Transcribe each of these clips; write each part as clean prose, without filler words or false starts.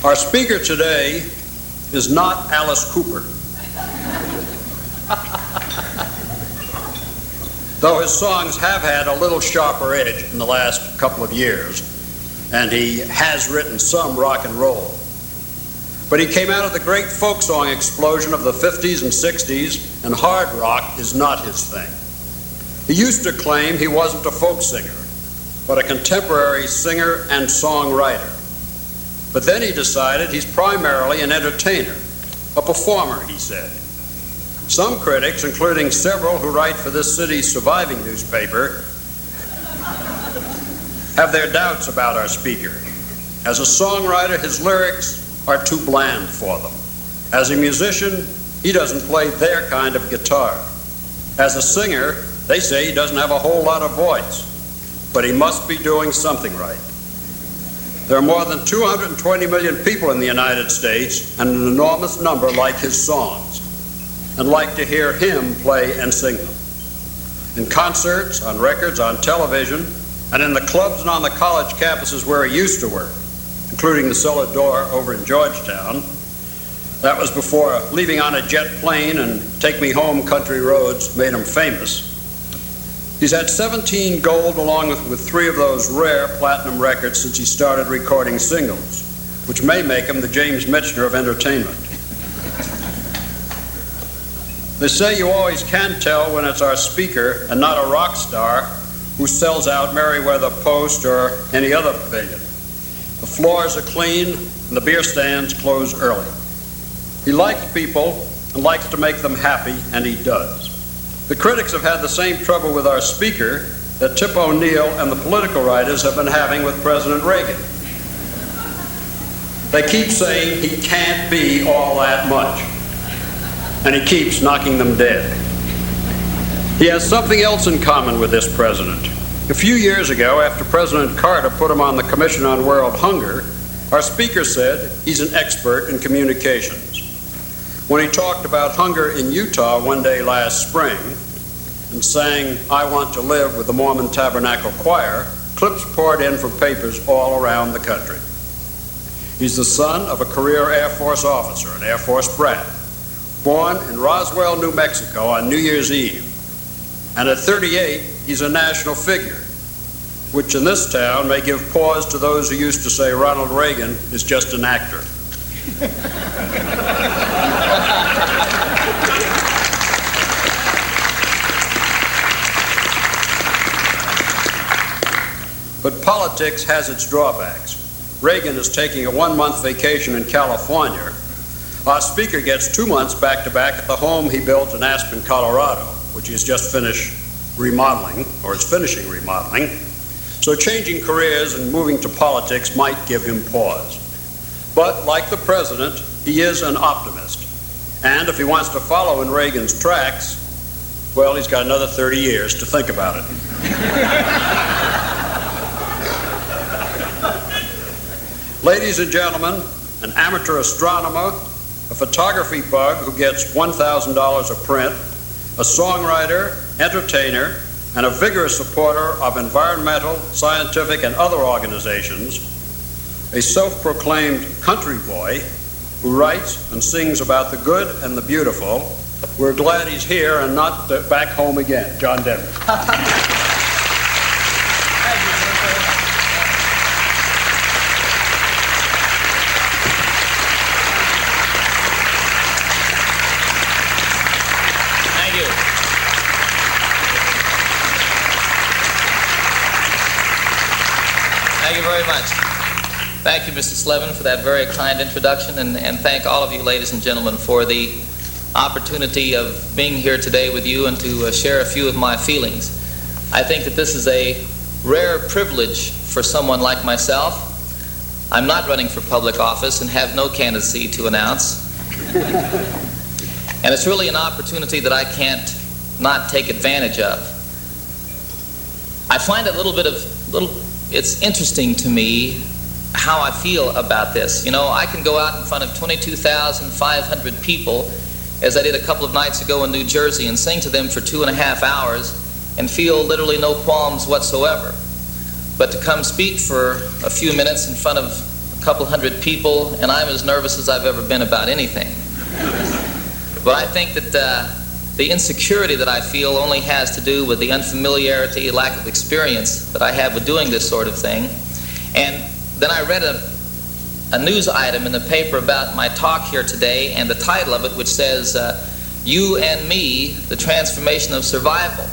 Our speaker today is not Alice Cooper, though his songs have had a little sharper edge in the last couple of years, and he has written some rock and roll. But he came out of the great folk song explosion of the 50s and 60s, and hard rock is not his thing. He used to claim he wasn't a folk singer, but a contemporary singer and songwriter. But then he decided he's primarily an entertainer, a performer, he said. Some critics, including several who write for this city's surviving newspaper, have their doubts about our speaker. As a songwriter, his lyrics are too bland for them. As a musician, he doesn't play their kind of guitar. As a singer, they say he doesn't have a whole lot of voice, but he must be doing something right. There are more than 220 million people in the United States, and an enormous number like his songs, and like to hear him play and sing them. In concerts, on records, on television, and in the clubs and on the college campuses where he used to work, including the Cellar Door over in Georgetown. That was before leaving on a jet plane and Take Me Home Country Roads made him famous. He's had 17 gold along with 3 of those rare platinum records since he started recording singles, which may make him the James Michener of entertainment. They say you always can tell when it's our speaker and not a rock star who sells out Merriweather Post or any other pavilion. The floors are clean and the beer stands close early. He likes people and likes to make them happy, and he does. The critics have had the same trouble with our speaker that Tip O'Neill and the political writers have been having with President Reagan. They keep saying he can't be all that much, and he keeps knocking them dead. He has something else in common with this president. A few years ago, after President Carter put him on the Commission on World Hunger, our speaker said he's an expert in communications. When he talked about hunger in Utah one day last spring and sang, "I Want to Live" with the Mormon Tabernacle Choir, clips poured in from papers all around the country. He's the son of a career Air Force officer, an Air Force brat, born in Roswell, New Mexico on New Year's Eve. And at 38, he's a national figure, which in this town may give pause to those who used to say Ronald Reagan is just an actor. But politics has its drawbacks. Reagan is taking a 1-month vacation in California. Our speaker gets 2 months back-to-back at the home he built in Aspen, Colorado, which he's just finished remodeling, or is finishing remodeling. So changing careers and moving to politics might give him pause. But like the president, he is an optimist. And if he wants to follow in Reagan's tracks, well, he's got another 30 years to think about it. Ladies and gentlemen, an amateur astronomer, a photography bug who gets $1,000 a print, a songwriter, entertainer, and a vigorous supporter of environmental, scientific, and other organizations, a self-proclaimed country boy who writes and sings about the good and the beautiful. We're glad he's here and not back home again. John Denver. Thank you very much. Thank you, Mr. Slevin, for that very kind introduction, and thank all of you, ladies and gentlemen, for the opportunity of being here today with you and to share a few of my feelings. I think that this is a rare privilege for someone like myself. I'm not running for public office and have no candidacy to announce. And it's really an opportunity that I can't not take advantage of. I find it's interesting to me how I feel about this. You know, I can go out in front of 22,500 people, as I did a couple of nights ago in New Jersey, and sing to them for 2.5 hours and feel literally no qualms whatsoever. But to come speak for a few minutes in front of couple hundred people, and I'm as nervous as I've ever been about anything. But I think that the insecurity that I feel only has to do with the unfamiliarity, lack of experience that I have with doing this sort of thing. And then I read a news item in the paper about my talk here today, and the title of it, which says, "You and Me, the Transformation of Survival."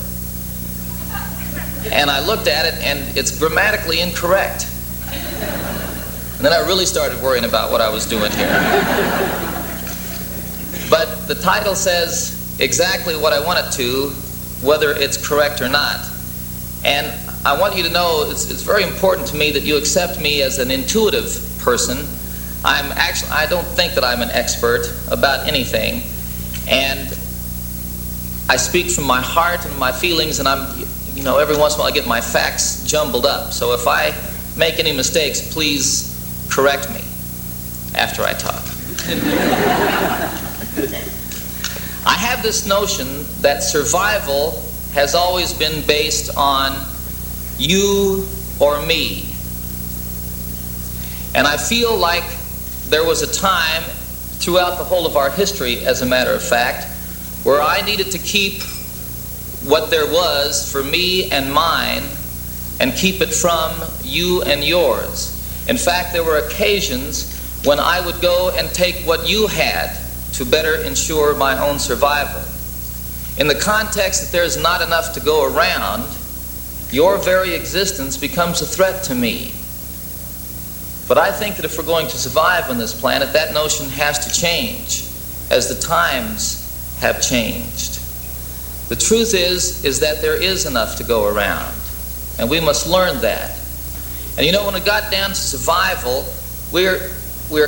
And I looked at it, and it's grammatically incorrect. And then I really started worrying about what I was doing here. But the title says exactly what I want it to, whether it's correct or not. And I want you to know it's very important to me that you accept me as an intuitive person. I don't think that I'm an expert about anything. And I speak from my heart and my feelings, and every once in a while I get my facts jumbled up. So if I make any mistakes, please correct me after I talk. I have this notion that survival has always been based on you or me. And I feel like there was a time throughout the whole of our history, as a matter of fact, where I needed to keep what there was for me and mine and keep it from you and yours. In fact, there were occasions when I would go and take what you had to better ensure my own survival. In the context that there's not enough to go around, your very existence becomes a threat to me. But I think that if we're going to survive on this planet, that notion has to change as the times have changed. The truth is that there is enough to go around, and we must learn that. And when it got down to survival, we're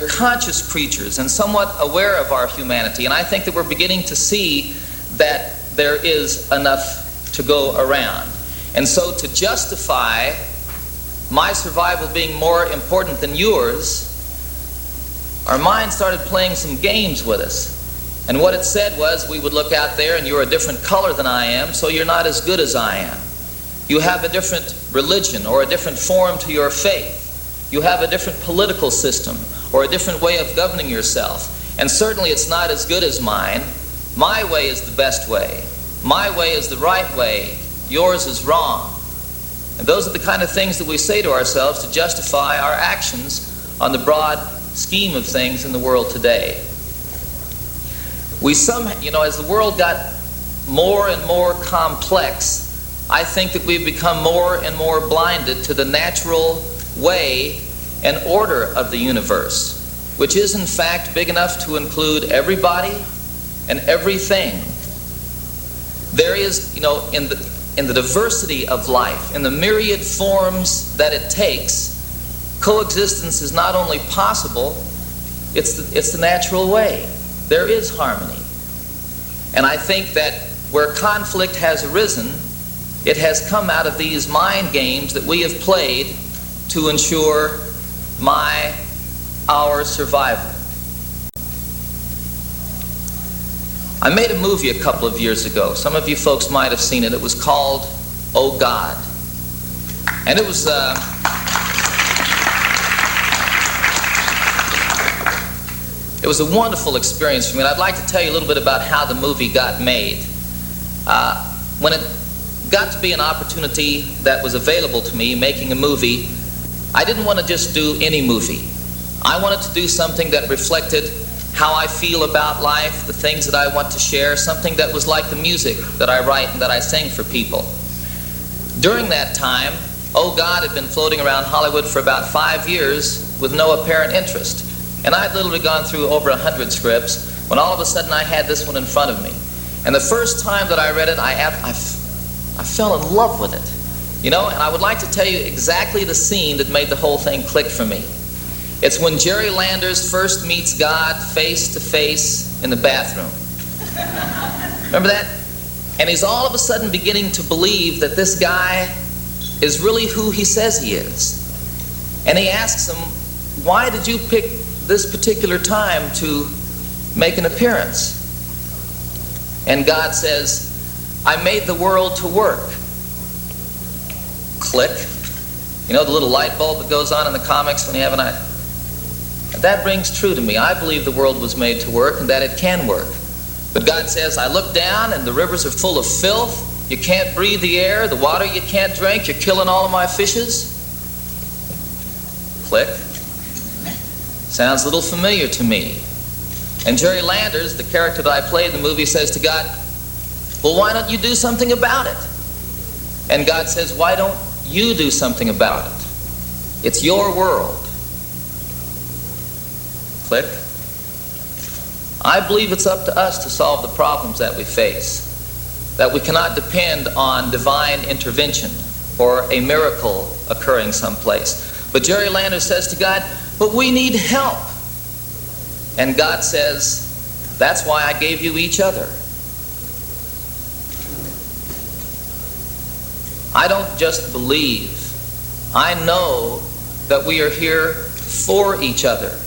conscious creatures and somewhat aware of our humanity, and I think that we're beginning to see that there is enough to go around. And so to justify my survival being more important than yours, our mind started playing some games with us. And what it said was, we would look out there and you're a different color than I am, so you're not as good as I am. You have a different religion or a different form to your faith. You have a different political system or a different way of governing yourself. And certainly it's not as good as mine. My way is the best way. My way is the right way. Yours is wrong. And those are the kind of things that we say to ourselves to justify our actions on the broad scheme of things in the world today. As the world got more and more complex, I think that we've become more and more blinded to the natural way and order of the universe, which is in fact big enough to include everybody and everything. There is, in the diversity of life, in the myriad forms that it takes, coexistence is not only possible, it's the natural way. There is harmony. And I think that where conflict has arisen, it has come out of these mind games that we have played to ensure our survival. I made a movie a couple of years ago. Some of you folks might have seen it. It was called Oh God. And it was a wonderful experience for me. And I'd like to tell you a little bit about how the movie got made. When it got to be an opportunity that was available to me, making a movie, I didn't want to just do any movie. I wanted to do something that reflected how I feel about life, the things that I want to share, something that was like the music that I write and that I sing for people. During that time, Oh God had been floating around Hollywood for about 5 years with no apparent interest. And I'd literally gone through over 100 scripts when all of a sudden I had this one in front of me. And the first time that I read it, I fell in love with it. And I would like to tell you exactly the scene that made the whole thing click for me. It's when Jerry Landers first meets God face to face in the bathroom. Remember that? And he's all of a sudden beginning to believe that this guy is really who he says he is. And he asks him, why did you pick this particular time to make an appearance? And God says, I made the world to work. Click. The little light bulb that goes on in the comics when you have And that rings true to me. I believe the world was made to work and that it can work. But God says, I look down and the rivers are full of filth. You can't breathe the air, the water you can't drink, you're killing all of my fishes. Click. Sounds a little familiar to me. And Jerry Landers, the character that I played in the movie, says to God, well, why don't you do something about it? And God says, why don't you do something about it? It's your world. Click. I believe it's up to us to solve the problems that we face, that we cannot depend on divine intervention or a miracle occurring someplace. But Jerry Landers says to God, but we need help. And God says, that's why I gave you each other. I don't just believe, I know that we are here for each other,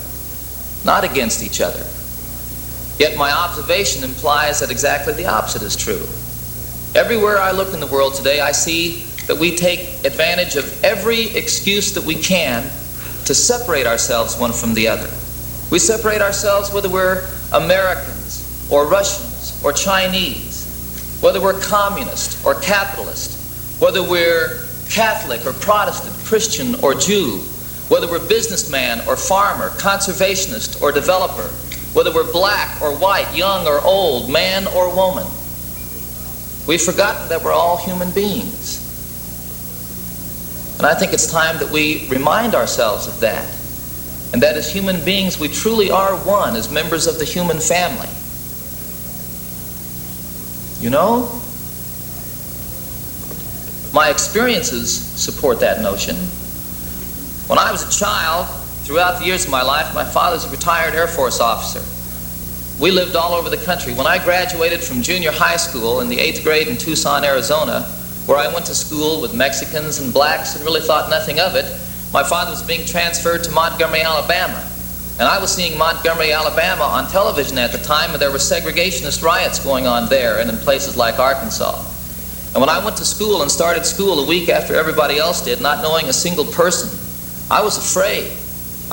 not against each other. Yet my observation implies that exactly the opposite is true. Everywhere I look in the world today, I see that we take advantage of every excuse that we can to separate ourselves one from the other. We separate ourselves whether we're Americans or Russians or Chinese, whether we're communist or capitalist, whether we're Catholic or Protestant, Christian or Jew, whether we're businessman or farmer, conservationist or developer, whether we're black or white, young or old, man or woman. We've forgotten that we're all human beings. And I think it's time that we remind ourselves of that. And that as human beings, we truly are one as members of the human family. You know, my experiences support that notion. When I was a child, throughout the years of my life, my father's a retired Air Force officer. We lived all over the country. When I graduated from junior high school in the 8th grade in Tucson, Arizona, where I went to school with Mexicans and blacks and really thought nothing of it, my father was being transferred to Montgomery, Alabama. And I was seeing Montgomery, Alabama on television at the time, and there were segregationist riots going on there and in places like Arkansas. And when I went to school and started school a week after everybody else did, not knowing a single person, I was afraid.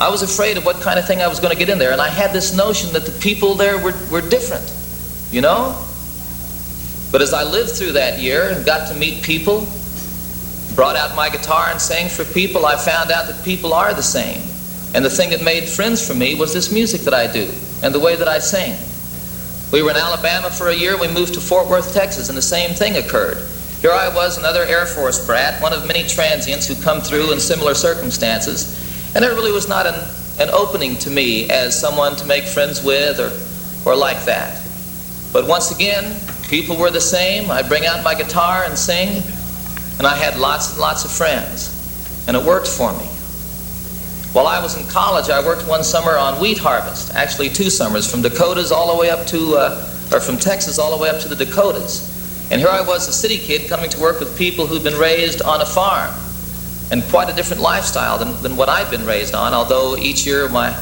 I was afraid of what kind of thing I was going to get in there. And I had this notion that the people there were different, you know? But as I lived through that year and got to meet people, brought out my guitar and sang for people, I found out that people are the same. And the thing that made friends for me was this music that I do and the way that I sing. We were in Alabama for a year. We moved to Fort Worth, Texas, and the same thing occurred. Here I was, another Air Force brat, one of many transients who come through in similar circumstances. And there really was not an opening to me as someone to make friends with or like that. But once again, people were the same. I'd bring out my guitar and sing, and I had lots and lots of friends. And it worked for me. While I was in college, I worked one summer on wheat harvest, actually 2 summers, from Dakotas all the way up to, or from Texas all the way up to the Dakotas. And here I was, a city kid, coming to work with people who'd been raised on a farm, and quite a different lifestyle than what I'd been raised on, although each year my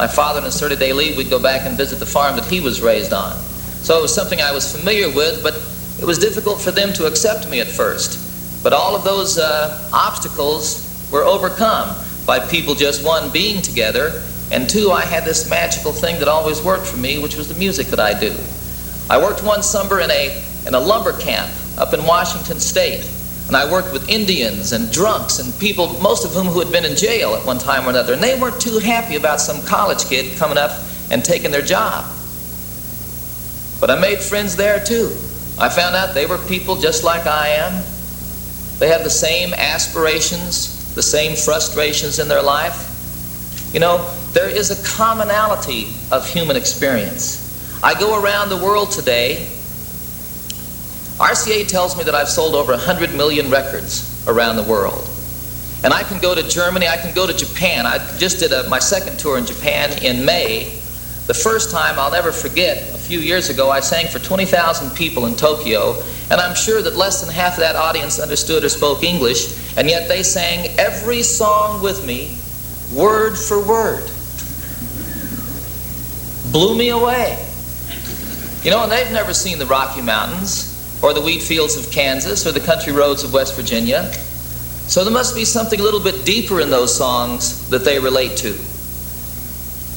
father on his 30-day leave, we'd go back and visit the farm that he was raised on. So it was something I was familiar with, but it was difficult for them to accept me at first. But all of those obstacles were overcome by people, just one, being together, and 2, I had this magical thing that always worked for me, which was the music that I do. I worked one summer in a lumber camp up in Washington State, and I worked with Indians and drunks and people, most of whom who had been in jail at one time or another, and they weren't too happy about some college kid coming up and taking their job. But I made friends there too. I found out they were people just like I am. They have the same aspirations, the same frustrations in their life. You know, there is a commonality of human experience. I go around the world today. RCA tells me that I've sold over 100 million records around the world. And I can go to Germany, I can go to Japan. I just did my second tour in Japan in May. The first time, I'll never forget, a few years ago, I sang for 20,000 people in Tokyo, and I'm sure that less than half of that audience understood or spoke English, and yet they sang every song with me, word for word. Blew me away. You know, and they've never seen the Rocky Mountains, or the wheat fields of Kansas, or the country roads of West Virginia. So there must be something a little bit deeper in those songs that they relate to.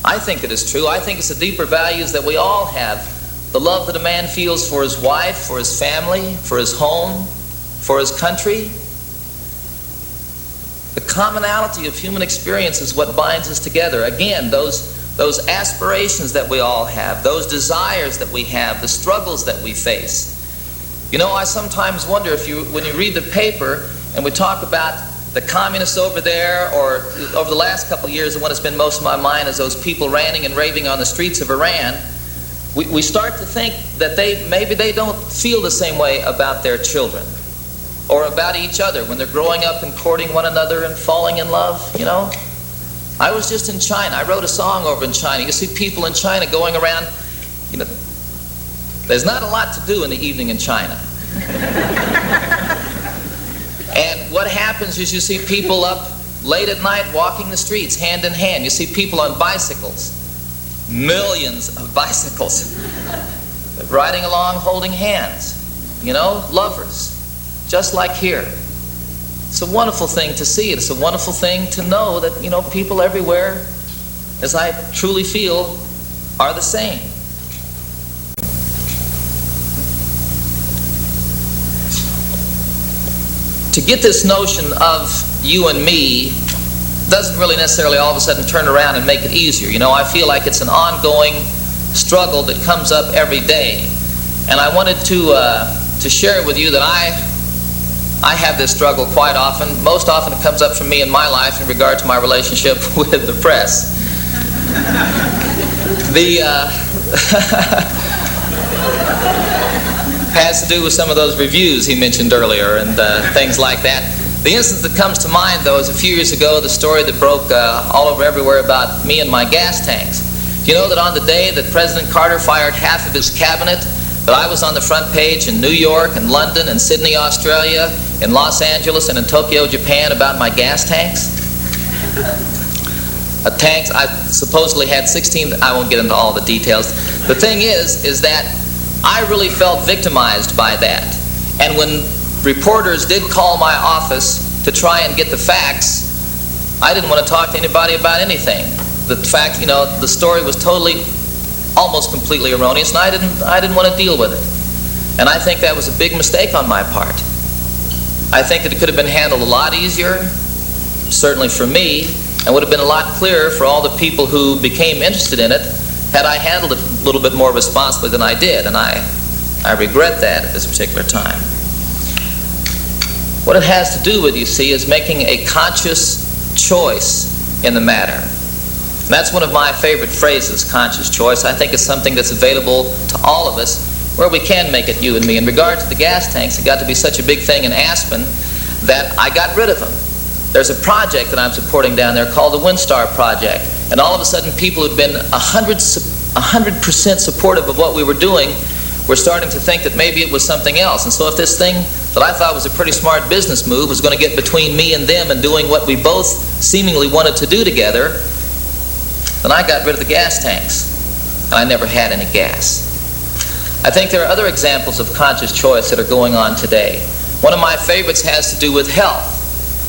I think it is true. I think it's the deeper values that we all have. The love that a man feels for his wife, for his family, for his home, for his country. The commonality of human experience is what binds us together. Again, those aspirations that we all have, those desires that we have, the struggles that we face. You know, I sometimes wonder if when you read the paper and we talk about the communists over there, or over the last couple of years, the one that's been most of my mind is those people ranting and raving on the streets of Iran. We start to think that maybe they don't feel the same way about their children or about each other when they're growing up and courting one another and falling in love, you know. I was just in China. I wrote a song over in China. You see people in China going around, you know, there's not a lot to do in the evening in China. And what happens is you see people up late at night walking the streets hand in hand. You see people on bicycles, millions of bicycles, riding along holding hands, you know, lovers, just like here. It's a wonderful thing to see. It's a wonderful thing to know that, you know, people everywhere, as I truly feel, are the same. To get this notion of you and me doesn't really necessarily all of a sudden turn around and make it easier. You know, I feel like it's an ongoing struggle that comes up every day. And I wanted to share with you that I have this struggle quite often. Most often it comes up for me in my life in regard to my relationship with the press. Has to do with some of those reviews he mentioned earlier and things like that. The instance that comes to mind, though, is a few years ago, the story that broke all over everywhere about me and my gas tanks. You know that on the day that President Carter fired half of his cabinet, that I was on the front page in New York and London and Sydney, Australia, in Los Angeles and in Tokyo, Japan about my gas tanks? Tanks, I supposedly had 16, I won't get into all the details. The thing is that I really felt victimized by that. And when reporters did call my office to try and get the facts, I didn't want to talk to anybody about anything. The fact, you know, the story was totally, almost completely erroneous, and I didn't want to deal with it. And I think that was a big mistake on my part. I think that it could have been handled a lot easier, certainly for me, and would have been a lot clearer for all the people who became interested in it had I handled it a little bit more responsibly than I did, and I regret that at this particular time. What it has to do with, you see, is making a conscious choice in the matter. And that's one of my favorite phrases, conscious choice. I think it's something that's available to all of us where we can make it you and me. In regard to the gas tanks, it got to be such a big thing in Aspen that I got rid of them. There's a project that I'm supporting down there called the WindStar Project. And all of a sudden, people who'd been 100% supportive of what we were doing were starting to think that maybe it was something else. And so if this thing that I thought was a pretty smart business move was going to get between me and them and doing what we both seemingly wanted to do together, then I got rid of the gas tanks. And I never had any gas. I think there are other examples of conscious choice that are going on today. One of my favorites has to do with health.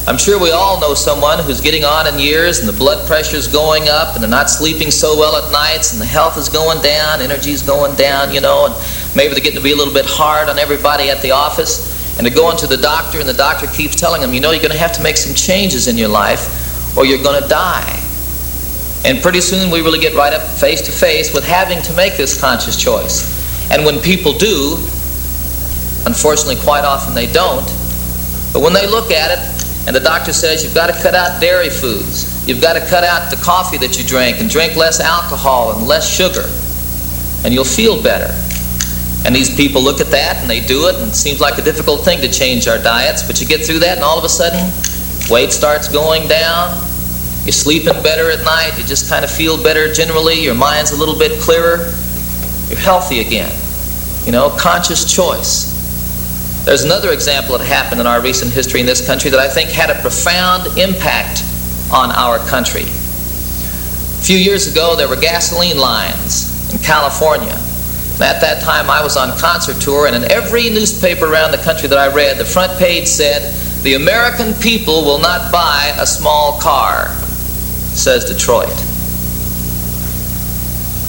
I'm sure we all know someone who's getting on in years and the blood pressure's going up and they're not sleeping so well at nights and the health is going down, energy's going down, you know, and maybe they're getting to be a little bit hard on everybody at the office, and they're going to the doctor and the doctor keeps telling them, you know, you're going to have to make some changes in your life or you're going to die. And pretty soon we really get right up face to face with having to make this conscious choice. And when people do, unfortunately quite often they don't, but when they look at it, and the doctor says you've got to cut out dairy foods. You've got to cut out the coffee that you drink and drink less alcohol and less sugar. And you'll feel better. And these people look at that and they do it, and it seems like a difficult thing to change our diets, but you get through that and all of a sudden weight starts going down. You're sleeping better at night. You just kind of feel better generally. Your mind's a little bit clearer. You're healthy again. You know, conscious choice. There's another example that happened in our recent history in this country that I think had a profound impact on our country. A few years ago, there were gasoline lines in California. And at that time, I was on concert tour, and in every newspaper around the country that I read, the front page said, "The American people will not buy a small car," says Detroit.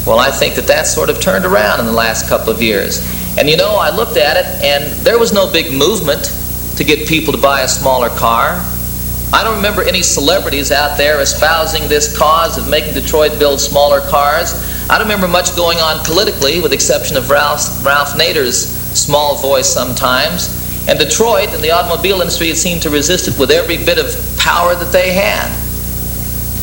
Well, I think that that's sort of turned around in the last couple of years. And you know, I looked at it, and there was no big movement to get people to buy a smaller car. I don't remember any celebrities out there espousing this cause of making Detroit build smaller cars. I don't remember much going on politically, with the exception of Ralph Nader's small voice sometimes. And Detroit and the automobile industry seemed to resist it with every bit of power that they had.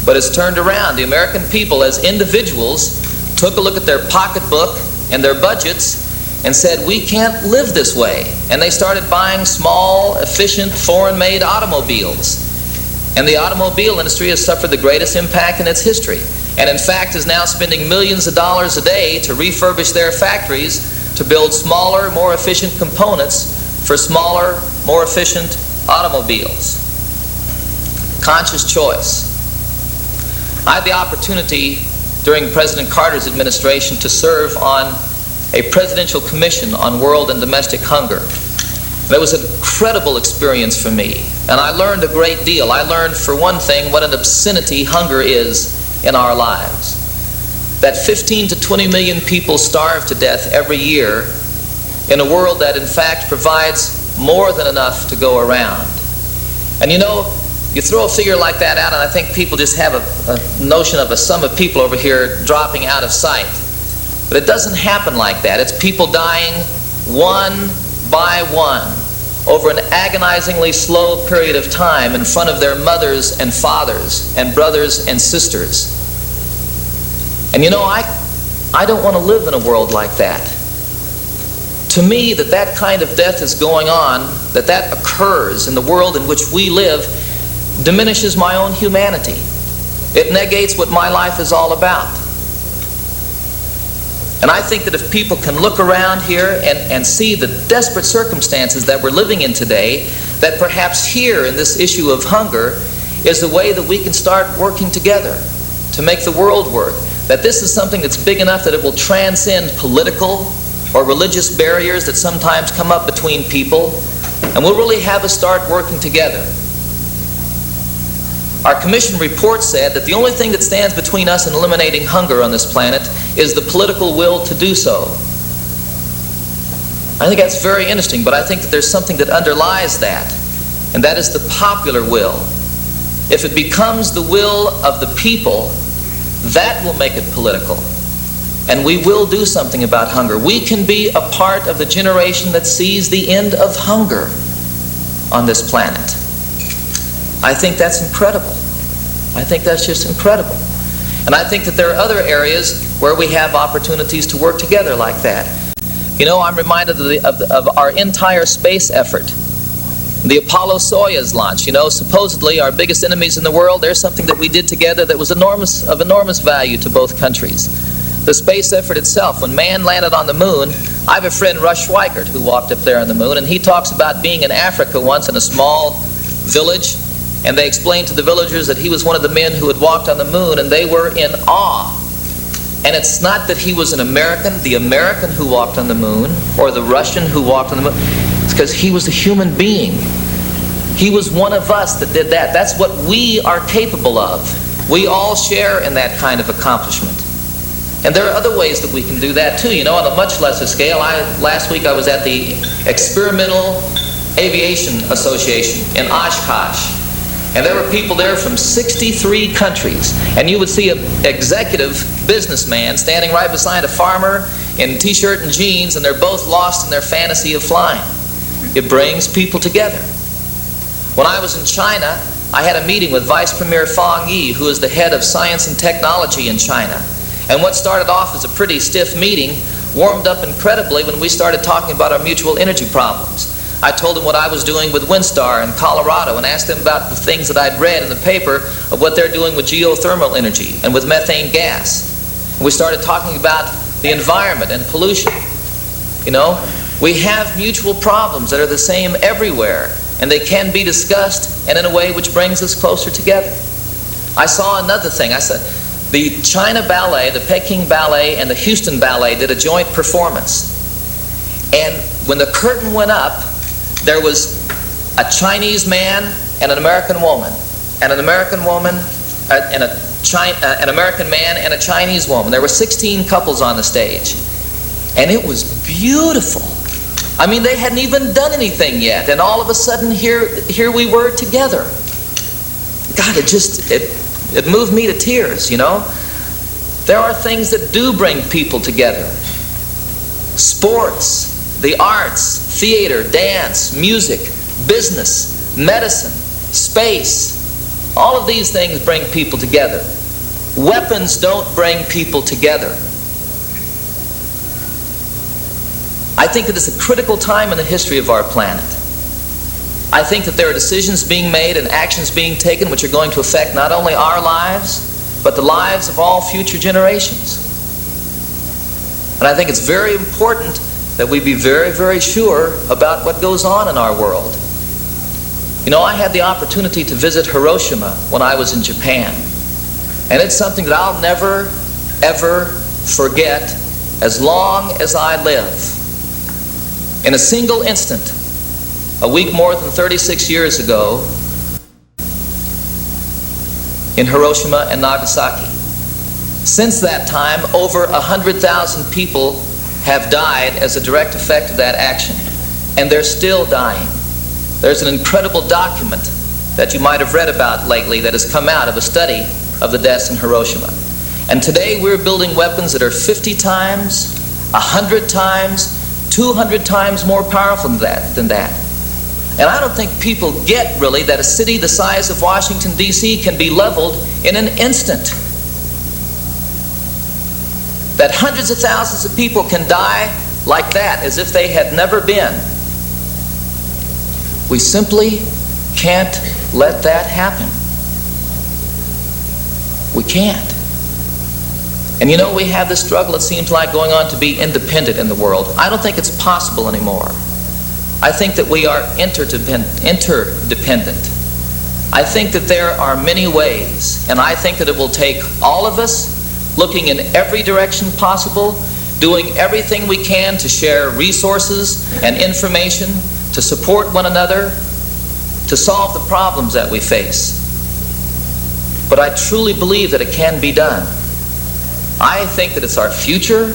But it's turned around. The American people, as individuals, took a look at their pocketbook and their budgets and said, we can't live this way. And they started buying small, efficient, foreign-made automobiles. And the automobile industry has suffered the greatest impact in its history. And in fact is now spending millions of dollars a day to refurbish their factories to build smaller, more efficient components for smaller, more efficient automobiles. Conscious choice. I had the opportunity during President Carter's administration to serve on a presidential commission on world and domestic hunger. It was an incredible experience for me, and I learned a great deal. I learned, for one thing, what an obscenity hunger is in our lives. That 15 to 20 million people starve to death every year in a world that, in fact, provides more than enough to go around. And you know, you throw a figure like that out, and I think people just have a notion of a sum of people over here dropping out of sight. But it doesn't happen like that. It's people dying one by one over an agonizingly slow period of time in front of their mothers and fathers and brothers and sisters. And you know, I don't want to live in a world like that. To me, that kind of death is going on, that occurs in the world in which we live, diminishes my own humanity. It negates what my life is all about. And I think that if people can look around here and see the desperate circumstances that we're living in today, that perhaps here in this issue of hunger is a way that we can start working together to make the world work. That this is something that's big enough that it will transcend political or religious barriers that sometimes come up between people, and we'll really have us start working together. Our commission report said that the only thing that stands between us and eliminating hunger on this planet is the political will to do so. I think that's very interesting, but I think that there's something that underlies that, and that is the popular will. If it becomes the will of the people, that will make it political. And we will do something about hunger. We can be a part of the generation that sees the end of hunger on this planet. I think that's incredible. I think that's just incredible. And I think that there are other areas where we have opportunities to work together like that. You know, I'm reminded of our entire space effort. The Apollo-Soyuz launch. You know, supposedly our biggest enemies in the world, there's something that we did together that was of enormous value to both countries. The space effort itself, when man landed on the moon, I have a friend, Russ Schweikert, who walked up there on the moon, and he talks about being in Africa once in a small village, and they explained to the villagers that he was one of the men who had walked on the moon, and they were in awe. And it's not that he was an American, the American who walked on the moon, or the Russian who walked on the moon. It's because he was a human being. He was one of us that did that. That's what we are capable of. We all share in that kind of accomplishment. And there are other ways that we can do that too. You know, on a much lesser scale, last week I was at the Experimental Aviation Association in Oshkosh. And there were people there from 63 countries. And you would see an executive businessman standing right beside a farmer in t-shirt and jeans, and they're both lost in their fantasy of flying. It brings people together. When I was in China, I had a meeting with Vice Premier Fang Yi, who is the head of science and technology in China. And what started off as a pretty stiff meeting warmed up incredibly when we started talking about our mutual energy problems. I told him what I was doing with Windstar in Colorado and asked him about the things that I'd read in the paper of what they're doing with geothermal energy and with methane gas. And we started talking about the environment and pollution. You know, we have mutual problems that are the same everywhere, and they can be discussed, and in a way which brings us closer together. I saw another thing. I said, the China Ballet, the Peking Ballet, and the Houston Ballet did a joint performance. And when the curtain went up, there was a Chinese man and an American woman, and an American woman and a an American man and a Chinese woman. There were 16 couples on the stage. And it was beautiful. I mean, they hadn't even done anything yet. And all of a sudden, here we were together. God, it moved me to tears, you know. There are things that do bring people together. Sports, the arts, theater, dance, music, business, medicine, space. All of these things bring people together. Weapons don't bring people together. I think that it's a critical time in the history of our planet. I think that there are decisions being made and actions being taken which are going to affect not only our lives, but the lives of all future generations. And I think it's very important that we be very, very sure about what goes on in our world. You know, I had the opportunity to visit Hiroshima when I was in Japan. And it's something that I'll never, ever forget as long as I live. In a single instant, a week more than 36 years ago, in Hiroshima and Nagasaki. Since that time, over 100,000 people have died as a direct effect of that action. And they're still dying. There's an incredible document that you might have read about lately that has come out of a study of the deaths in Hiroshima. And today we're building weapons that are 50 times, 100 times, 200 times more powerful than that. And I don't think people get really that a city the size of Washington, D.C. can be leveled in an instant. That hundreds of thousands of people can die like that as if they had never been. We simply can't let that happen. We can't. And you know, we have this struggle, it seems like, going on to be independent in the world. I don't think it's possible anymore. I think that we are interdependent. I think that there are many ways, and I think that it will take all of us looking in every direction possible, doing everything we can to share resources and information, to support one another, to solve the problems that we face. But I truly believe that it can be done. I think that it's our future.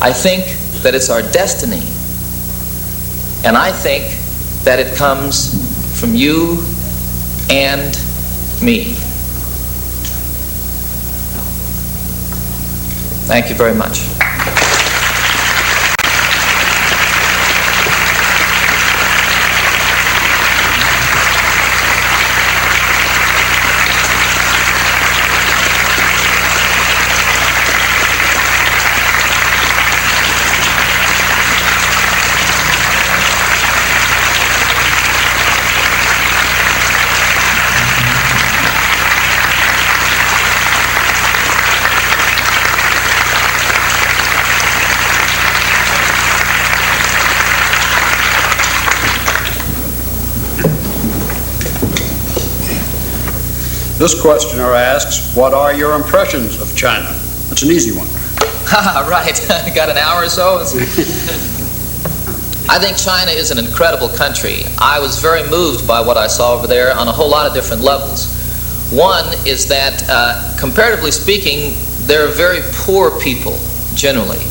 I think that it's our destiny. And I think that it comes from you and me. Thank you very much. This questioner asks, what are your impressions of China? It's an easy one. Right. Got an hour or so? I think China is an incredible country. I was very moved by what I saw over there on a whole lot of different levels. One is that, comparatively speaking, they're very poor people, generally.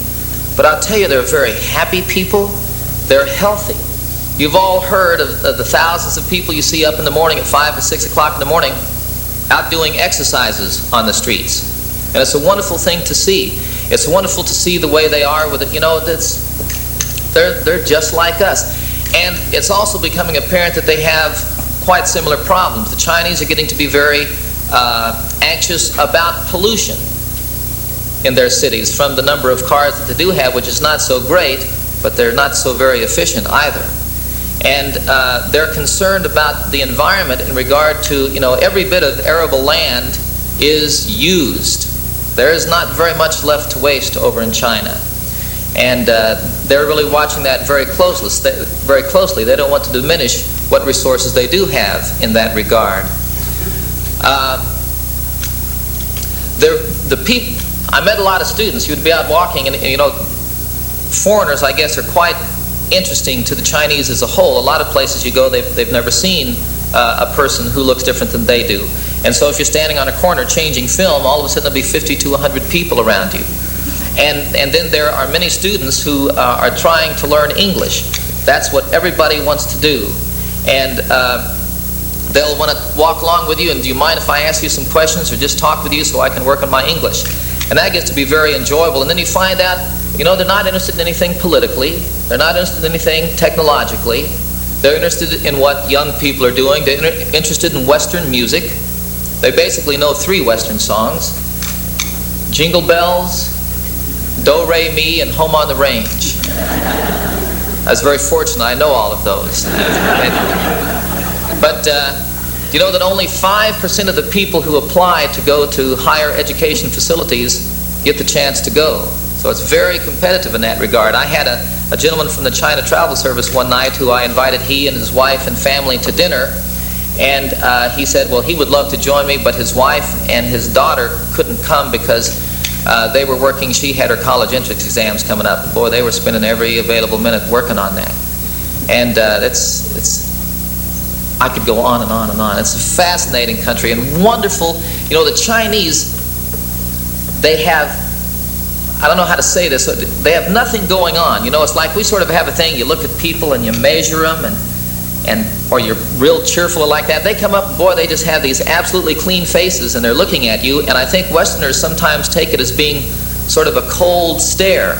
But I'll tell you, they're very happy people. They're healthy. You've all heard of the thousands of people you see up in the morning at 5 or 6 o'clock in the morning out doing exercises on the streets. And it's a wonderful thing to see. It's wonderful to see the way they are with it. You know, they're just like us. And it's also becoming apparent that they have quite similar problems. The Chinese are getting to be very anxious about pollution in their cities from the number of cars that they do have, which is not so great, but they're not so very efficient either. And they're concerned about the environment in regard to, you know, every bit of arable land is used. There is not very much left to waste over in China. And they're really watching that very closely. They don't want to diminish what resources they do have in that regard. I met a lot of students. You would be out walking, and you know, foreigners, I guess, are quite interesting to the Chinese as a whole. A lot of places you go, they've never seen a person who looks different than they do. And so if you're standing on a corner changing film, all of a sudden there'll be 50 to 100 people around you. And then there are many students who are trying to learn English. That's what everybody wants to do. And they'll want to walk along with you, and do you mind if I ask you some questions or just talk with you so I can work on my English? And that gets to be very enjoyable. And then you find out, they're not interested in anything politically. They're not interested in anything technologically. They're interested in what young people are doing. They're interested in Western music. They basically know 3 Western songs: Jingle Bells, Do, Re, Mi, and Home on the Range. I was very fortunate. I know all of those. But you know that only 5% of the people who apply to go to higher education facilities get the chance to go. So it's very competitive in that regard. I had a gentleman from the China Travel Service one night who I invited, he and his wife and family, to dinner. And he said, well, he would love to join me, but his wife and his daughter couldn't come because they were working. She had her college entrance exams coming up. Boy, they were spending every available minute working on that. And I could go on and on and on. It's a fascinating country and wonderful. The Chinese, they have, I don't know how to say this, they have nothing going on. It's like we sort of have a thing, you look at people and you measure them, or you're real cheerful or like that. They come up, boy, they just have these absolutely clean faces and they're looking at you. And I think Westerners sometimes take it as being sort of a cold stare.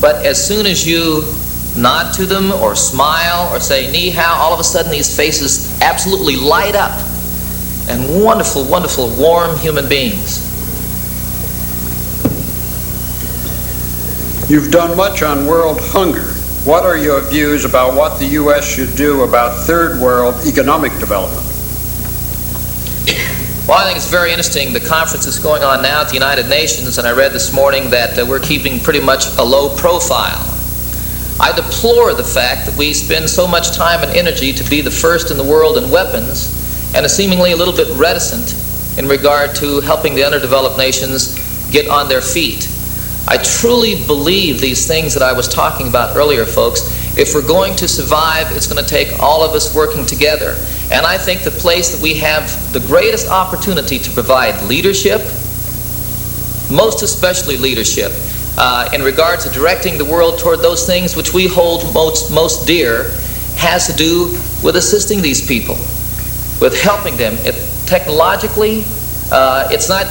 But as soon as you nod to them or smile or say ni hao, all of a sudden these faces absolutely light up. And wonderful, wonderful, warm human beings. You've done much on world hunger. What are your views about what the U.S. should do about third world economic development? Well, I think it's very interesting. The conference is going on now at the United Nations, and I read this morning that we're keeping pretty much a low profile. I deplore the fact that we spend so much time and energy to be the first in the world in weapons and are seemingly a little bit reticent in regard to helping the underdeveloped nations get on their feet. I truly believe these things that I was talking about earlier, folks. If we're going to survive, it's going to take all of us working together. And I think the place that we have the greatest opportunity to provide leadership, most especially leadership, in regard to directing the world toward those things which we hold most dear, has to do with assisting these people, with helping them. Technologically, it's not,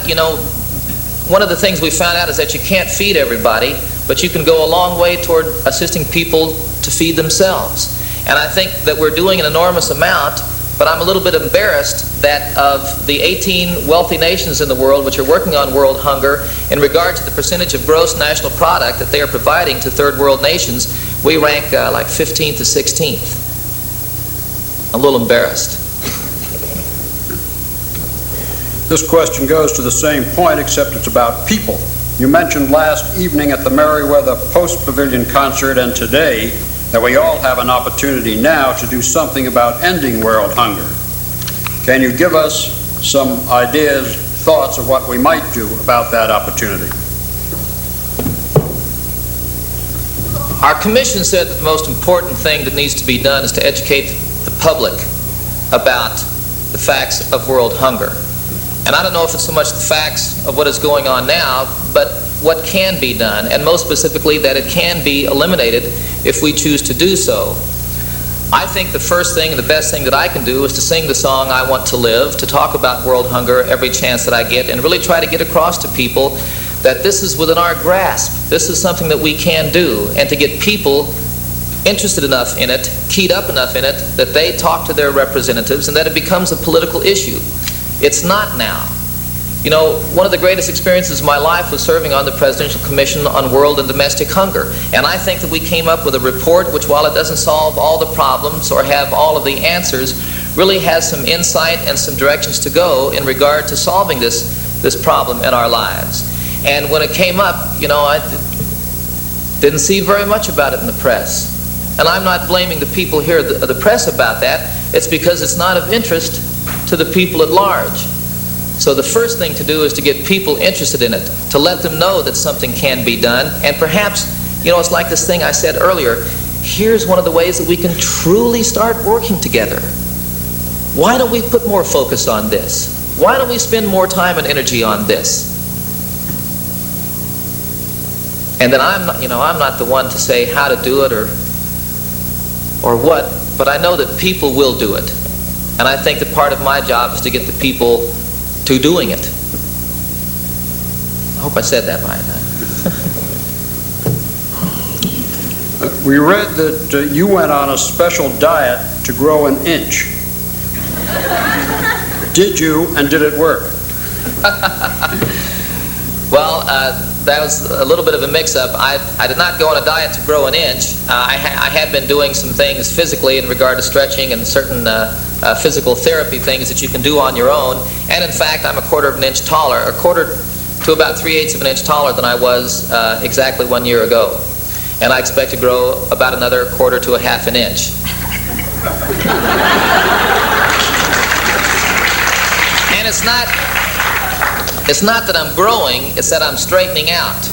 one of the things we found out is that you can't feed everybody, but you can go a long way toward assisting people to feed themselves. And I think that we're doing an enormous amount, but I'm a little bit embarrassed that of the 18 wealthy nations in the world which are working on world hunger, in regard to the percentage of gross national product that they are providing to third world nations, we rank like 15th to 16th. I'm a little embarrassed. This question goes to the same point, except it's about people. You mentioned last evening at the Merriweather Post-Pavilion concert and today that we all have an opportunity now to do something about ending world hunger. Can you give us some ideas, thoughts of what we might do about that opportunity? Our commission said that the most important thing that needs to be done is to educate the public about the facts of world hunger. And I don't know if it's so much the facts of what is going on now, but what can be done, and most specifically that it can be eliminated if we choose to do so. I think the first thing and the best thing that I can do is to sing the song I Want to Live, to talk about world hunger every chance that I get, and really try to get across to people that this is within our grasp. This is something that we can do, and to get people interested enough in it, keyed up enough in it, that they talk to their representatives and that it becomes a political issue. It's not now. One of the greatest experiences of my life was serving on the Presidential Commission on World and Domestic Hunger. And I think that we came up with a report which, while it doesn't solve all the problems or have all of the answers, really has some insight and some directions to go in regard to solving this problem in our lives. And when it came up, I didn't see very much about it in the press. And I'm not blaming the people here, the press, about that. It's because it's not of interest to the people at large. So the first thing to do is to get people interested in it, to let them know that something can be done, and perhaps, it's like this thing I said earlier, here's one of the ways that we can truly start working together. Why don't we put more focus on this? Why don't we spend more time and energy on this? And then I'm not the one to say how to do it or what, but I know that people will do it. And I think that part of my job is to get the people to doing it. I hope I said that right. We read that you went on a special diet to grow an inch. Did you, and did it work? Well, that was a little bit of a mix-up. I did not go on a diet to grow an inch. I had been doing some things physically in regard to stretching and certain physical therapy things that you can do on your own. And in fact, I'm a quarter of an inch taller, a quarter to about 3/8 of an inch taller than I was exactly 1 year ago. And I expect to grow about another quarter to a half an inch. And it's not that I'm growing, it's that I'm straightening out.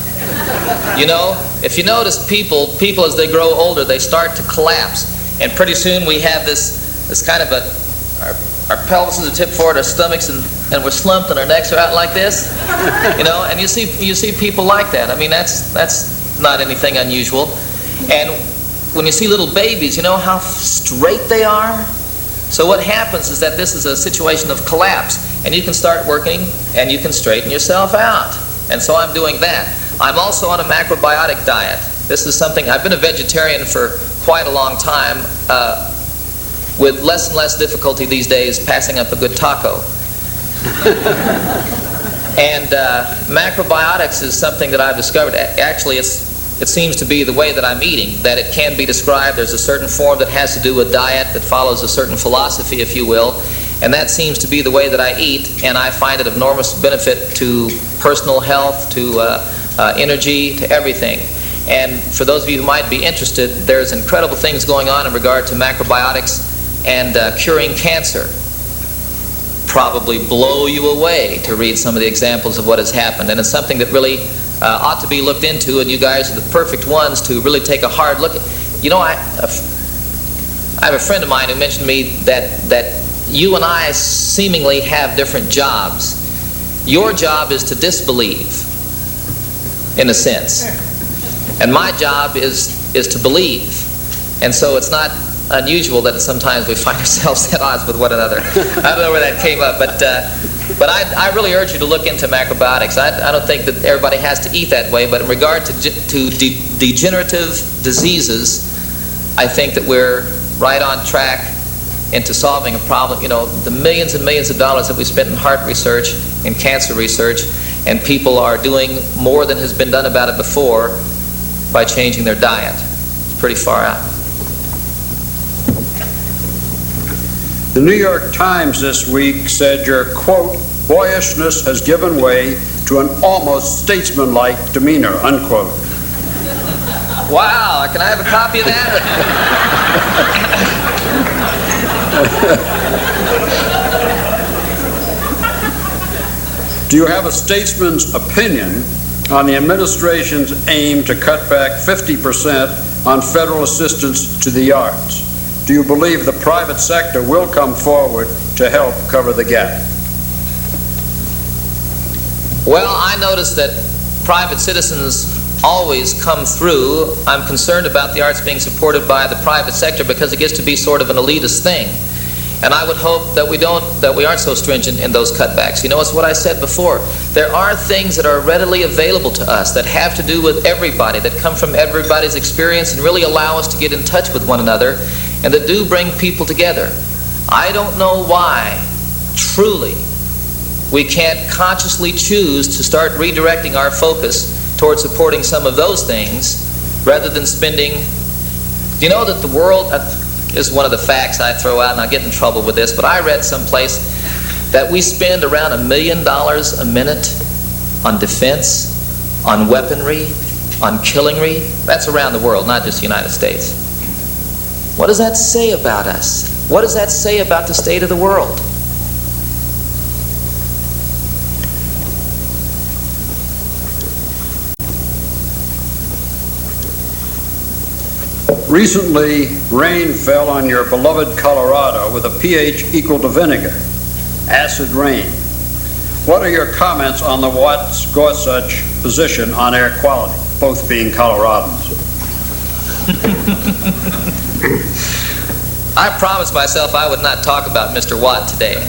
You know, if you notice people as they grow older, they start to collapse. And pretty soon we have this kind of our pelvises are tipped forward, our stomachs, and we're slumped, and our necks are out like this. You know, and you see people like that. I mean, that's not anything unusual. And when you see little babies, you know how straight they are? So what happens is that this is a situation of collapse, and you can start working and you can straighten yourself out. And so I'm doing that. I'm also on a macrobiotic diet. This is something, I've been a vegetarian for quite a long time, with less and less difficulty these days passing up a good taco. And macrobiotics is something that I've discovered. Actually, it seems to be the way that I'm eating, that it can be described. There's a certain form that has to do with diet that follows a certain philosophy, if you will, and that seems to be the way that I eat, and I find it of enormous benefit to personal health, to energy, to everything. And for those of you who might be interested, there's incredible things going on in regard to macrobiotics and curing cancer. Probably blow you away to read some of the examples of what has happened, and it's something that really ought to be looked into, and you guys are the perfect ones to really take a hard look at. You know, I have a friend of mine who mentioned to me that you and I seemingly have different jobs. Your job is to disbelieve, in a sense, and my job is to believe. And so it's not unusual that sometimes we find ourselves at odds with one another. I don't know where that came up, but I really urge you to look into macrobiotics. I don't think that everybody has to eat that way, but in regard to degenerative diseases, I think that we're right on track into solving a problem. You know, the millions and millions of dollars that we spent in heart research, in cancer research, and people are doing more than has been done about it before by changing their diet. It's pretty far out. The New York Times this week said your, quote, boyishness has given way to an almost statesmanlike demeanor, unquote. Wow, can I have a copy of that? Do you have a statesman's opinion on the administration's aim to cut back 50% on federal assistance to the arts? Do you believe the private sector will come forward to help cover the gap? Well, I notice that private citizens always come through. I'm concerned about the arts being supported by the private sector because it gets to be sort of an elitist thing. And I would hope that we aren't so stringent in those cutbacks. You know, it's what I said before. There are things that are readily available to us that have to do with everybody, that come from everybody's experience and really allow us to get in touch with one another, and that do bring people together. I don't know why, truly, we can't consciously choose to start redirecting our focus towards supporting some of those things rather than spending. Do you know that the world, this is one of the facts I throw out and I get in trouble with this, but I read someplace that we spend around $1 million a minute on defense, on weaponry, on killingry. That's around the world, not just the United States. What does that say about us? What does that say about the state of the world? Recently, rain fell on your beloved Colorado with a pH equal to vinegar, acid rain. What are your comments on the Watts-Gorsuch position on air quality, both being Coloradans? I promised myself I would not talk about Mr. Watt today.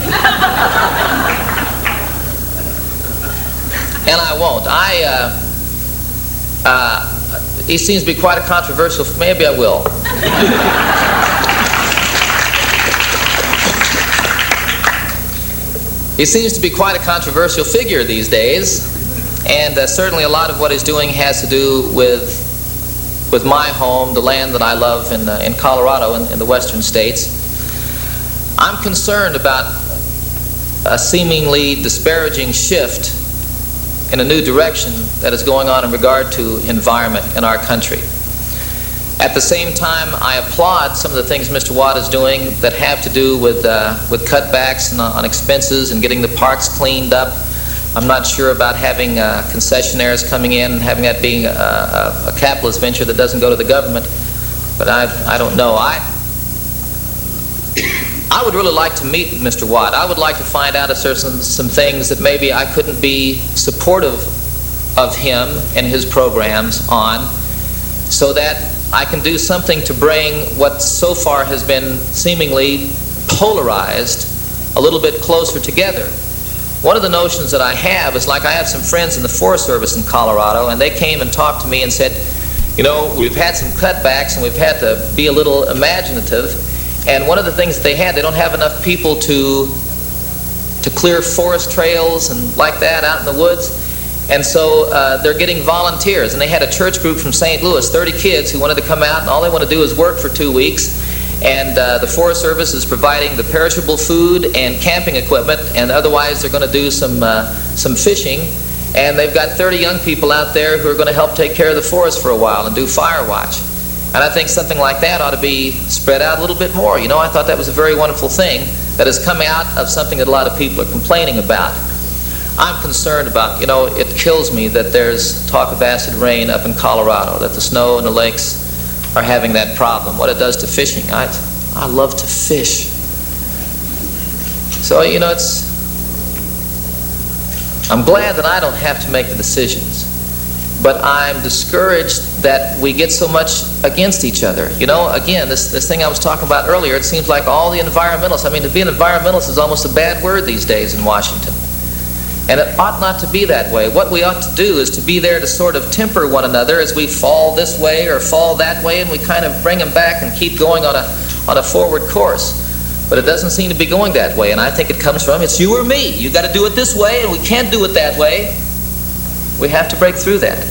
And I won't. He seems to be quite a controversial, maybe I will. He seems to be quite a controversial figure these days, and certainly a lot of what he's doing has to do with my home, the land that I love in Colorado, in the western states. I'm concerned about a seemingly disparaging shift in a new direction that is going on in regard to environment in our country. At the same time, I applaud some of the things Mr. Watt is doing that have to do with cutbacks on expenses and getting the parks cleaned up. I'm not sure about having concessionaires coming in and having that being a capitalist venture that doesn't go to the government, but I don't know. I would really like to meet Mr. Watt. I would like to find out if there's some things that maybe I couldn't be supportive of him and his programs on, so that I can do something to bring what so far has been seemingly polarized a little bit closer together. One of the notions that I have is, like, I have some friends in the Forest Service in Colorado, and they came and talked to me and said, you know, we've had some cutbacks and we've had to be a little imaginative. And one of the things that they don't have enough people to clear forest trails and like that out in the woods. And so they're getting volunteers. And they had a church group from St. Louis, 30 kids who wanted to come out, and all they want to do is work for 2 weeks. And the Forest Service is providing the perishable food and camping equipment, and otherwise they're going to do some fishing. And they've got 30 young people out there who are going to help take care of the forest for a while and do fire watch. And I think something like that ought to be spread out a little bit more. You know, I thought that was a very wonderful thing that has come out of something that a lot of people are complaining about. I'm concerned about, you know, it kills me that there's talk of acid rain up in Colorado, that the snow and the lakes are having that problem, what it does to fishing. I love to fish. So, you know, I'm glad that I don't have to make the decisions. But I'm discouraged that we get so much against each other. You know, again, this thing I was talking about earlier, it seems like all the environmentalists, I mean, to be an environmentalist is almost a bad word these days in Washington. And it ought not to be that way. What we ought to do is to be there to sort of temper one another as we fall this way or fall that way, and we kind of bring them back and keep going on a forward course. But it doesn't seem to be going that way, and I think it comes from, it's you or me. You got to do it this way, and we can't do it that way. We have to break through that.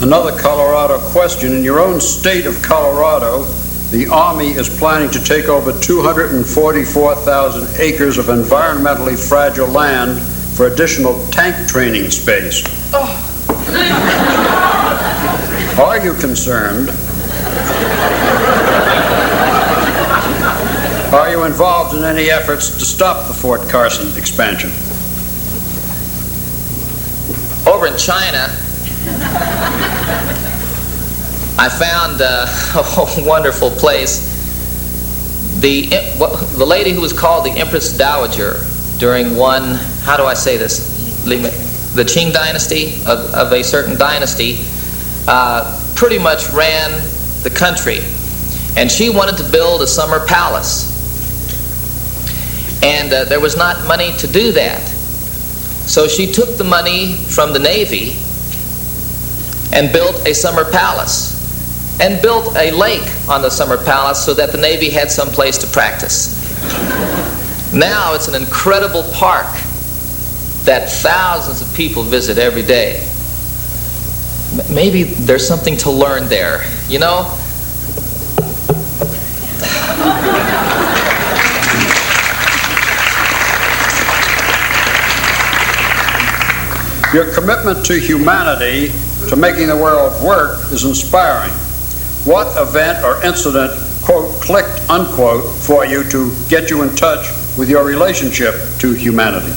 Another Colorado question. In your own state of Colorado, the Army is planning to take over 244,000 acres of environmentally fragile land for additional tank training space. Oh. Are you concerned? Are you involved in any efforts to stop the Fort Carson expansion? Over in China, I found a wonderful place. The lady who was called the Empress Dowager during one, how do I say this? The Qing dynasty of a certain dynasty pretty much ran the country. And she wanted to build a summer palace. And there was not money to do that. So she took the money from the Navy and built a summer palace, and built a lake on the summer palace so that the Navy had some place to practice. Now it's an incredible park that thousands of people visit every day. Maybe there's something to learn there, you know? Your commitment to humanity, to making the world work, is inspiring. What event or incident, quote, clicked, unquote, for you to get you in touch with your relationship to humanity?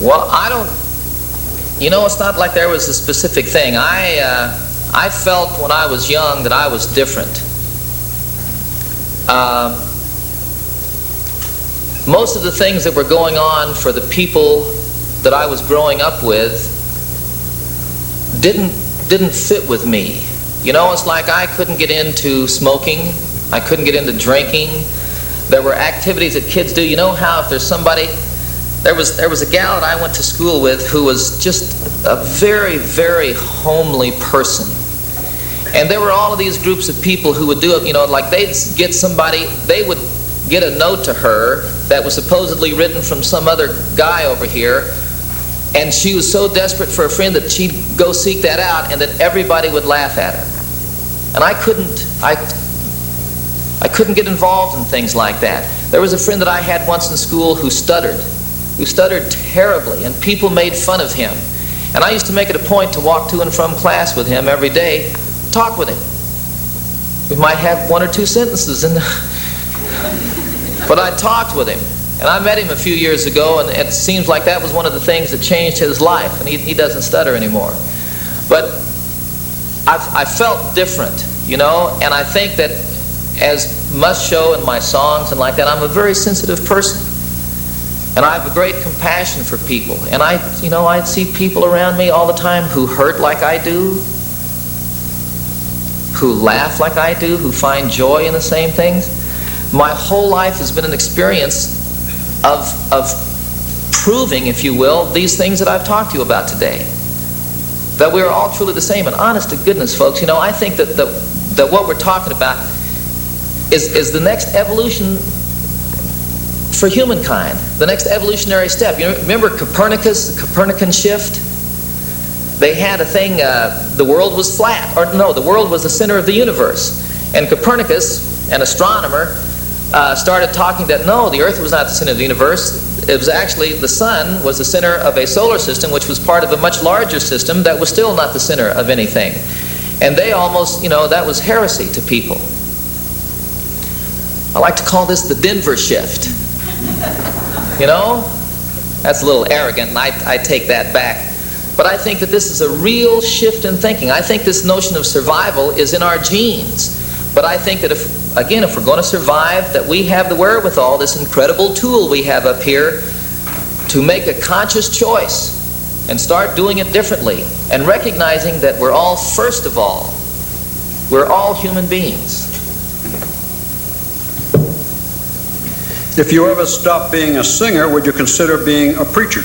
Well, I don't You know, it's not like there was a specific thing. I felt when I was young that I was different. Most of the things that were going on for the people that I was growing up with didn't fit with me. You know, it's like I couldn't get into smoking. I couldn't get into drinking. There were activities that kids do. You know how if there's somebody... There was a gal that I went to school with who was just a very, very homely person. And there were all of these groups of people who would do it, you know, like they'd get somebody, they would get a note to her that was supposedly written from some other guy over here, and she was so desperate for a friend that she'd go seek that out, and that everybody would laugh at her. And I couldn't get involved in things like that. There was a friend that I had once in school who stuttered terribly, and people made fun of him. And I used to make it a point to walk to and from class with him every day, talk with him. We might have one or two sentences, but I talked with him. And I met him a few years ago, and it seems like that was one of the things that changed his life, and he doesn't stutter anymore. But I felt different, you know, and I think that, as must show in my songs and like that, I'm a very sensitive person. And I have a great compassion for people. And I see people around me all the time who hurt like I do, who laugh like I do, who find joy in the same things. My whole life has been an experience of proving, if you will, these things that I've talked to you about today. That we are all truly the same. And honest to goodness, folks, you know, I think that what we're talking about is the next evolution for humankind, the next evolutionary step. You remember Copernicus, the Copernican shift? They had a thing, the world was flat, or no, the world was the center of the universe. And Copernicus, an astronomer, started talking that no, the earth was not the center of the universe. It was actually, the sun was the center of a solar system, which was part of a much larger system that was still not the center of anything. And they almost, you know, that was heresy to people. I like to call this the Denver shift. You know, that's a little arrogant, and I take that back. But I think that this is a real shift in thinking. I think this notion of survival is in our genes. But I think that if we're going to survive, that we have the wherewithal, this incredible tool we have up here, to make a conscious choice and start doing it differently, and recognizing that we're all, first of all, we're all human beings. If you ever stop being a singer, would you consider being a preacher?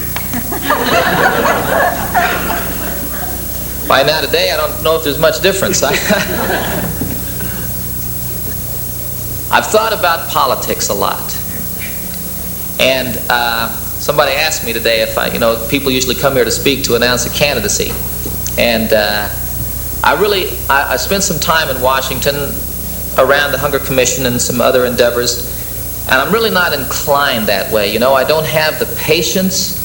By now today, I don't know if there's much difference. I've thought about politics a lot. And somebody asked me today if people usually come here to speak to announce a candidacy. And I spent some time in Washington around the Hunger Commission and some other endeavors. And I'm really not inclined that way. You know, I don't have the patience,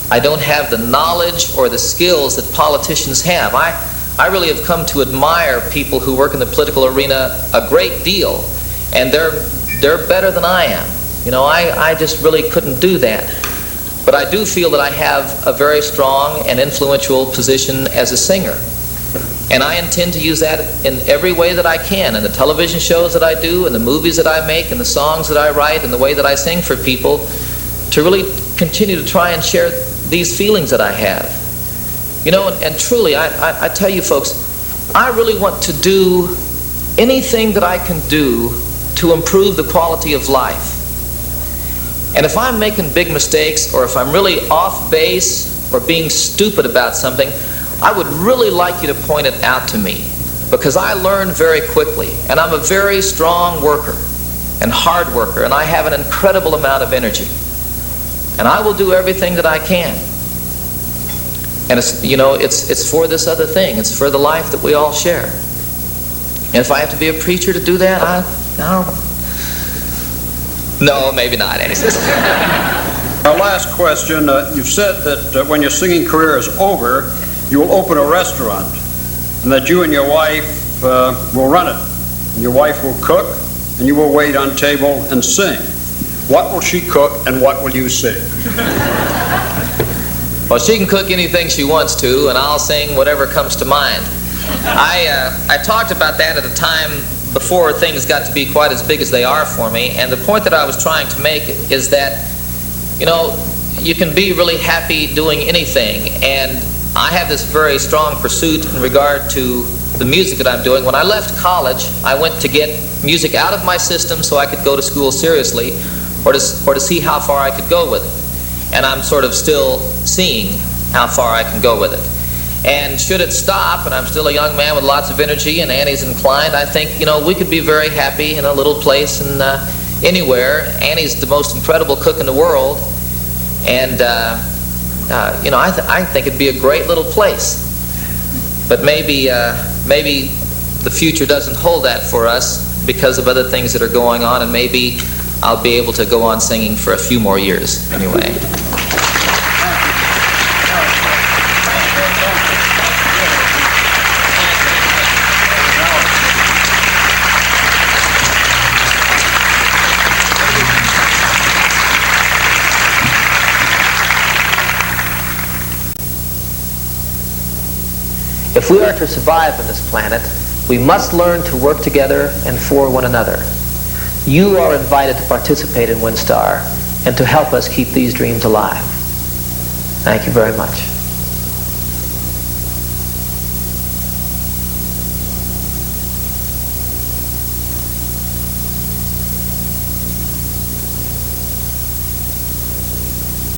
I don't have the knowledge or the skills that politicians have. I really have come to admire people who work in the political arena a great deal, and they're better than I am. You know, I just really couldn't do that. But I do feel that I have a very strong and influential position as a singer. And I intend to use that in every way that I can, in the television shows that I do, in the movies that I make, in the songs that I write, in the way that I sing for people, to really continue to try and share these feelings that I have. You know, and truly, I tell you folks, I really want to do anything that I can do to improve the quality of life. And if I'm making big mistakes, or if I'm really off base, or being stupid about something, I would really like you to point it out to me, because I learn very quickly, and I'm a very strong worker and hard worker, and I have an incredible amount of energy, and I will do everything that I can. And it's for this other thing. It's for the life that we all share. And if I have to be a preacher to do that, I don't. No, maybe not. Our last question. You've said that when your singing career is over, you will open a restaurant, and that you and your wife will run it. And your wife will cook, and you will wait on table and sing. What will she cook, and what will you sing? Well, she can cook anything she wants to, and I'll sing whatever comes to mind. I talked about that at a time before things got to be quite as big as they are for me, and the point that I was trying to make is that, you know, you can be really happy doing anything, and I have this very strong pursuit in regard to the music that I'm doing. When I left college, I went to get music out of my system so I could go to school seriously, or to see how far I could go with it. And I'm sort of still seeing how far I can go with it. And should it stop, and I'm still a young man with lots of energy, and Annie's inclined, I think, you know, we could be very happy in a little place and anywhere. Annie's the most incredible cook in the world, and you know, I think it'd be a great little place. But maybe the future doesn't hold that for us because of other things that are going on, and maybe I'll be able to go on singing for a few more years anyway. If we are to survive on this planet, we must learn to work together and for one another. You are invited to participate in WinStar and to help us keep these dreams alive. Thank you very much.